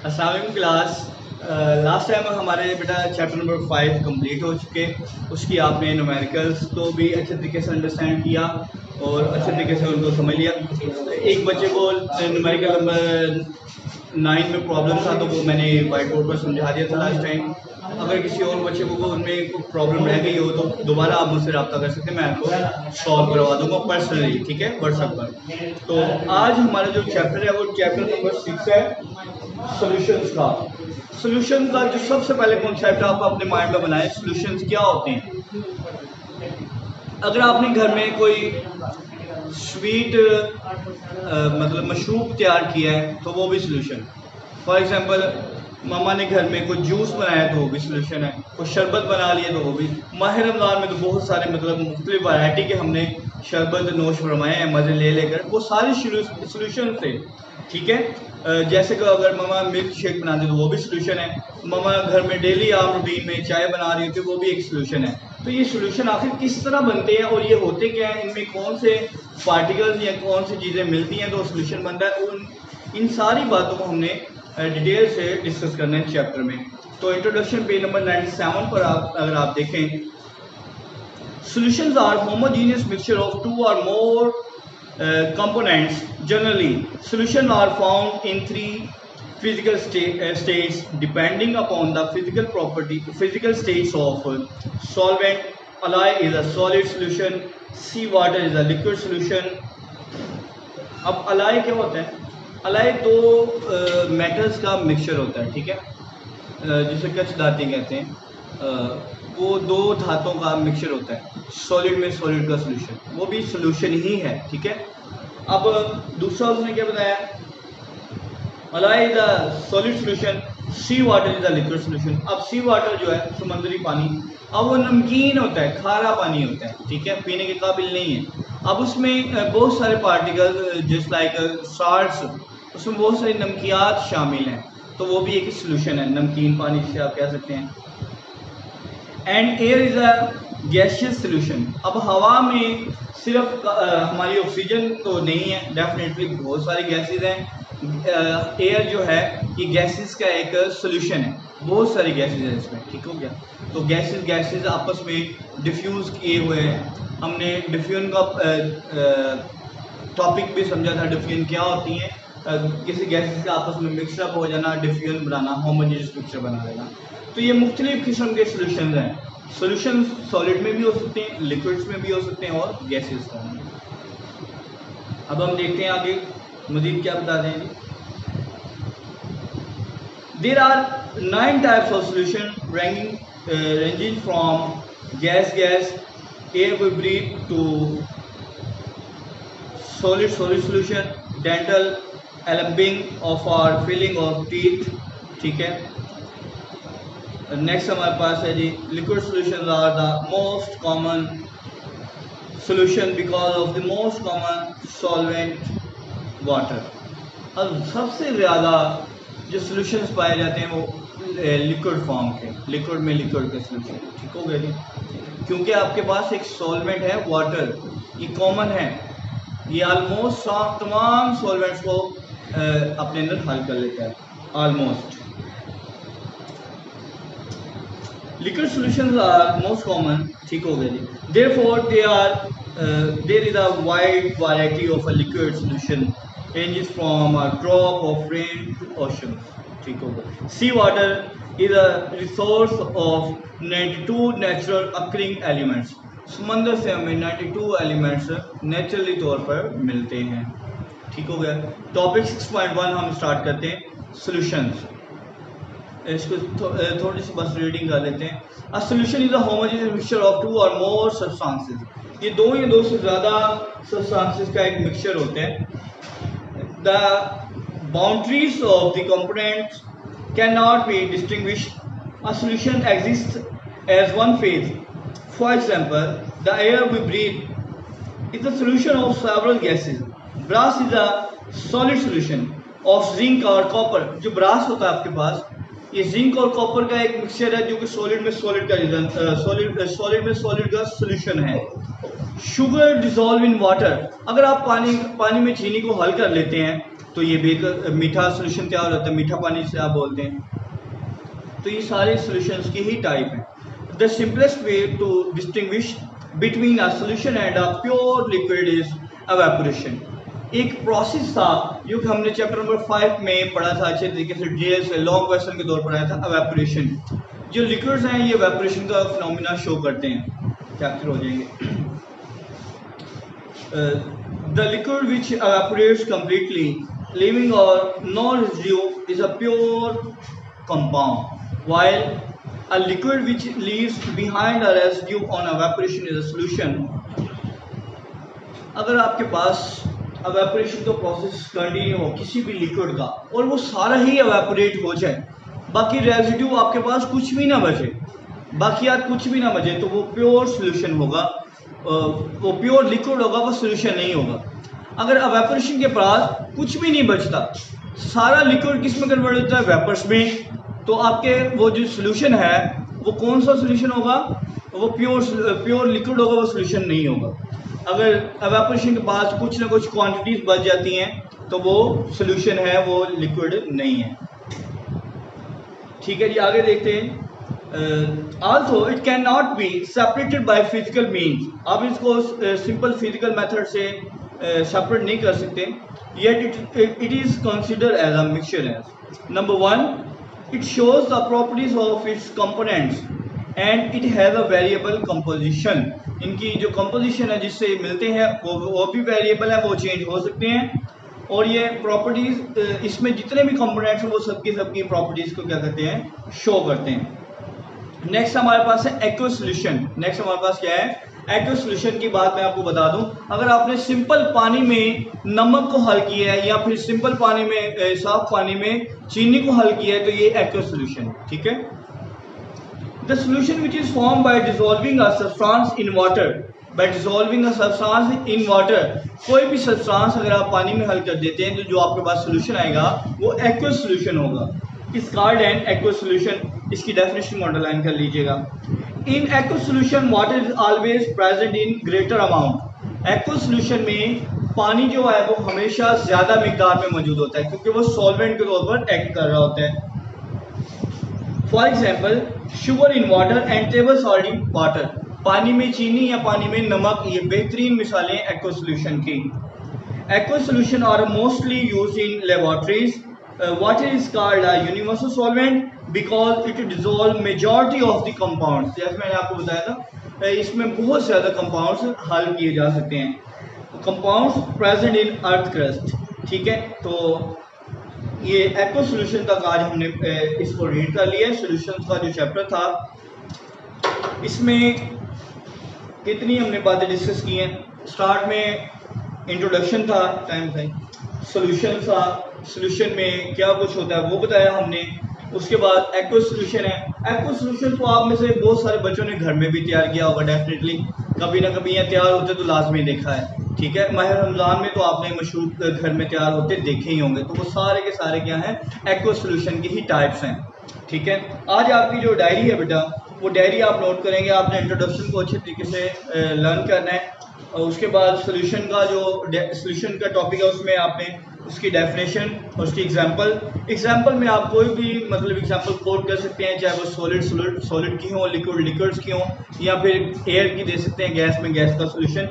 अस्सलाम वालेकुम class. Last time हमारे बेटा चैप्टर नंबर 5 कंप्लीट हो चुके। उसकी आपने न्यूमेरिकल्स को भी अच्छे तरीके से अंडरस्टैंड किया और अच्छे तरीके से उनको समझ लिया। एक बच्चे को न्यूमेरिकल नंबर 9 में प्रॉब्लम था तो वो मैंने वाइट बोर्ड पर समझा दिया था लास्ट टाइम। अगर किसी और बच्चे को उनमें कोई प्रॉब्लम रह गई हो तो दोबारा आप मुझसे रब्ता कर सकते हैं, मैं आपको सॉल्व करवा दूंगा पर्सनली, ठीक है, व्हाट्सएप पर। तो आज हमारा जो चैप्टर है वो चैप्टर नंबर 6 है, सॉल्यूशंस का। सॉल्यूशन का जो सबसे पहले कॉन्सेप्ट आप अपने माइंड में बनाएं, सॉल्यूशंस क्या होते हैं। अगर आपने घर में कोई स्वीट मतलब मशरूब तैयार किया है तो वो भी सॉल्यूशन। फॉर एग्जांपल मामा ने घर में कोई जूस बनाया तो वो भी सॉल्यूशन है, कोई शरबत बना लिया तो वो भी। माह रमज़ान में तो बहुत सारे मतलब मुख्तलिफ वैरायटी के हमने शरबत नोश फरमाए हैं मज़े ले लेकर, वो सारे सॉल्यूशन थे, ठीक है। जैसे कि अगर मामा मिल्क शेक बनाते तो वो भी सॉल्यूशन है। मामा घर में डेली आम रूटीन में चाय बना रही होती है वो भी एक सॉल्यूशन है। तो ये सॉल्यूशन आखिर किस तरह बनते हैं और ये होते क्या हैं, इनमें कौन से पार्टिकल्स या कौन सी चीज़ें मिलती हैं तो सॉल्यूशन बनता है, इन सारी बातों को हमने डिटेल से डिस्कस करना है चैप्टर में। तो इंट्रोडक्शन पेज नंबर 97 पर अगर आप देखें, solutions are homogeneous mixture of two or more components. Generally, solutions are found in three physical states depending upon the physical states of solvent. Alloy is a solid solution, sea water is a liquid solution. अब alloy क्या होता है? alloy दो metals का mixture होता है, ठीक है, जिसे कच्छ धातु कहते हैं। वो दो धातों का मिक्सचर होता है, सॉलिड में सॉलिड का सॉल्यूशन, वो भी सॉल्यूशन ही है, ठीक है। अब दूसरा उसने क्या बताया, alloy is a solid solution, sea water is a liquid solution. अब सी वाटर जो है समुद्री पानी, अब वो नमकीन होता है, खारा पानी होता है, ठीक है, पीने के काबिल नहीं है। अब उसमें बहुत सारे पार्टिकल जस्ट लाइक साल्ट्स, उसमें बहुत सारी नमकियात शामिल हैं, तो वो भी एक सॉल्यूशन है, नमकीन पानी जिसे आप कह सकते हैं। And air is a gaseous solution. अब हवा में सिर्फ हमारी ऑक्सीजन तो नहीं है, डेफिनेटली बहुत सारी गैसेस हैं। एयर जो है ये गैसेस का एक सोल्यूशन है, बहुत सारी गैसेस हैं इसमें, ठीक हो गया। तो गैसेस आपस में डिफ्यूज़ किए हुए हैं। हमने डिफ्यूजन का टॉपिक भी समझा था, डिफ्यूजन क्या होती है, किसी गैसेस का आपस में मिक्सअप हो जाना, डिफ्यूजन बनाना, होमोजेनियस मिक्सचर बना देना। तो ये मुख्तलिफ किस्म के सॉल्यूशन हैं। सॉल्यूशन सॉलिड में भी हो सकते हैं, लिक्विड्स में भी हो सकते हैं और गैसेस में। अब हम देखते हैं आगे मजीद क्या बता रहे हैं। There are 9 types of solution ranging from gas air we breathe to solid solution, dental alloying of or filling of teeth, ठीक है। नेक्स्ट हमारे पास है जी, liquid solutions are the most common solution because of the most common solvent water. अब सबसे ज़्यादा जो सॉल्यूशंस पाए जाते हैं वो लिक्विड फॉर्म के, लिक्विड में लिक्विड के सॉल्यूशन, ठीक हो गया जी, क्योंकि आपके पास एक सॉल्वेंट है वाटर, ये कॉमन है, ये ऑलमोस्ट तमाम सॉल्वेंट्स को अपने अंदर हल कर लेता है, almost. Liquid solutions are most common, ठीक हो गया जी। Therefore there is a wide variety of a liquid solution ranges from a drop of rain to ocean, ठीक हो गया। Sea water is a resource of 92 natural occurring elements. समंदर से हमें 92 एलिमेंट्स नेचुरली तौर पर मिलते हैं, ठीक हो गया। टॉपिक 6.1 हम स्टार्ट करते हैं, सॉल्यूशंस। इसको थोड़ी सी बस रीडिंग कर लेते हैं। A solution is a homogeneous mixture of two or more substances. ये दो या दो से ज़्यादा सब्सटेंसेस का एक मिक्सचर होता है। The boundaries of the components can not be distinguished. A solution exist as one phase. For example, the air we breathe is a solution of several gases. Brass is a solid solution of zinc और copper. जो brass होता है आपके पास, ये zinc और copper का एक mixture है जो कि सॉलिड में सॉलिड का सॉल्यूशन है। Sugar dissolve in water. अगर आप पानी में चीनी को हल कर लेते हैं तो ये मीठा सोल्यूशन तैयार होता है, मीठा पानी से आप बोलते हैं। तो ये सारे सॉल्यूशंस की ही टाइप हैं। The simplest way to distinguish between a solution and a pure liquid is evaporation. एक प्रोसेस था जो कि हमने चैप्टर नंबर 5 में पढ़ा था, अच्छे तरीके से डिटेल से लॉन्ग क्वेश्चन के तौर पर आया था, एवेपोरेशन। जो लिक्विड्स हैं ये एवेपोरेशन का फिनोमेना शो करते हैं। कैप्चर हो जाएंगे। The liquid which evaporates completely leaving or no residue is a pure compound, while a liquid which leaves behind a residue on evaporation is a solution. अगर आपके पास evaporation का process continue हो किसी भी लिक्विड का और वो सारा ही एवेपोरेट हो जाए, बाकी रेजिड्यू आपके पास कुछ भी ना बचे, बाकियात कुछ भी ना बचे, तो वो प्योर सॉल्यूशन होगा, वो प्योर लिक्विड होगा, वो सॉल्यूशन नहीं होगा। अगर एवेपोरेशन के बाद कुछ भी नहीं बचता, सारा लिक्विड किस में कन्वर्ट होता है, वेपर्स में, तो आपके वो जो सॉल्यूशन है वो कौन सा सॉल्यूशन होगा, वो प्योर लिक्विड होगा, वो सॉल्यूशन नहीं होगा। अगर एवेपोरेशन के बाद कुछ ना कुछ क्वांटिटीज बच जाती हैं तो वो सॉल्यूशन है, वो लिक्विड नहीं है। ठीक है जी, आगे देखते हैं। Also it cannot be separated by physical means। आप इसको सिंपल फिजिकल मेथड से सेपरेट नहीं कर सकते, yet it is considered as a mixture as number 1 it shows the properties of its components and it has a variable composition। इनकी जो composition है जिससे मिलते हैं वो भी वेरिएबल है, वो चेंज हो सकते हैं, और ये प्रॉपर्टीज इसमें जितने भी कंपोनेंट्स हैं वो सबकी प्रॉपर्टीज को क्या करते हैं, शो करते हैं। नेक्स्ट हमारे पास है एक्वस सॉल्यूशन। नेक्स्ट हमारे पास क्या है, एक्वस सॉल्यूशन की बात मैं आपको बता दूं, अगर आपने सिंपल पानी में नमक को हल किया है या फिर सिंपल पानी में साफ पानी में चीनी को हल किया है तो ये एक्वस सॉल्यूशन है। ठीक है। The solution which is form by dissolving a substance in water, bye dissolving a substance in water, कोई भी सब्सटेंस अगर आप पानी में हल कर देते हैं तो जो आपके पास सॉल्यूशन आएगा वो एक्वस सॉल्यूशन होगा। इस कॉल्ड एन एक्वस सॉल्यूशन। इसकी डेफिनेशन अंडरलाइन कर लीजिएगा। In aqueous solution water is always present in greater amount. Aqueous solution में पानी जो है वो हमेशा ज्यादा मिकदार में मौजूद होता है क्योंकि वो सॉल्वेंट के तौर पर एक्ट कर रहा होता है। For example sugar in water and table salt in water. पानी में चीनी या पानी में नमक, ये बेहतरीन मिसालें एक्वस सॉल्यूशन की। Aqueous solution are mostly used in laboratories. Water is called a universal solvent because it dissolve majority of the compounds। जैसे मैंने आपको बताया था इसमें बहुत ज़्यादा compounds हल किए जा सकते हैं। Compounds present in earth crust। ठीक है, तो ये एक्वस सॉल्यूशन तक आज हमने इसको रीड कर लिया है। सॉल्यूशंस का जो चैप्टर था इसमें कितनी हमने बातें डिस्कस की हैं। स्टार्ट में इंट्रोडक्शन था, टाइम था, सॉल्यूशन था, सॉल्यूशन में क्या कुछ होता है वो बताया हमने। उसके बाद एक्वस सॉल्यूशन है। एक्वस सॉल्यूशन तो आप में से बहुत सारे बच्चों ने घर में भी तैयार किया होगा, डेफिनेटली कभी ना कभी यहाँ तैयार होते तो लाजमी देखा है। ठीक है, माह रमज़ान में तो आपने मशरूब घर में तैयार होते देखे ही होंगे। तो वो सारे के सारे क्या हैं, एक्वस सॉल्यूशन की ही टाइप्स हैं। ठीक है, आज आपकी जो डायरी है बेटा, वो डायरी आप नोट करेंगे। आपने इंट्रोडक्शन को अच्छे तरीके से लर्न करना है और उसके बाद सॉल्यूशन का जो सॉल्यूशन का टॉपिक है उसमें आपने उसकी डेफिनेशन और उसकी एग्जाम्पल में आप कोई भी मतलब एग्जाम्पल कोट कर सकते हैं, चाहे वो सॉलिड की हो, लिक्विड्स की हो, या फिर एयर की दे सकते हैं, गैस में गैस का सॉल्यूशन।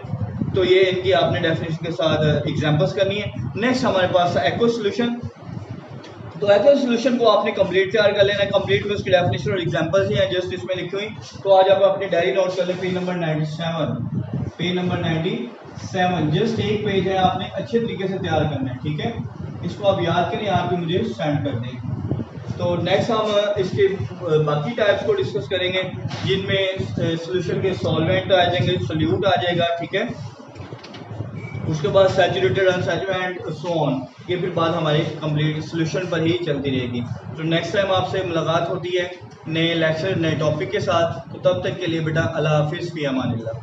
तो ये इनकी आपने डेफिनेशन के साथ एग्जाम्पल्स करनी है। नेक्स्ट हमारे पास एक्वस सॉल्यूशन। तो एक्वस सॉल्यूशन को आपने कंप्लीट तैयार कर लेना है। कंप्लीट में उसकी डेफिनेशन और एग्जाम्पल्स ही हैं जस्ट इसमें लिखी हुई। तो आज आप अपनी डायरी नोट कर लें, पेज नंबर 97 जस्ट एक पेज है, आपने अच्छे तरीके से तैयार करना है। ठीक है, इसको आप याद करें, आप भी मुझे सेंड कर दें। तो नेक्स्ट हम इसके बाकी टाइप्स को डिस्कस करेंगे जिनमें सॉल्यूशन के सॉल्वेंट आ जाएंगे, सोल्यूट आ जाएगा। ठीक है, उसके बाद सैचुरेटेड, अनसैचुरेटेड, सो ऑन। ये फिर बात हमारी कंप्लीट सॉल्यूशन पर ही चलती रहेगी। तो नेक्स्ट टाइम आपसे मुलाकात होती है नए लेक्चर नए टॉपिक के साथ। तो तब तक के लिए बेटा अल्लाह हाफिज़, फ़ी अमानिल्लाह।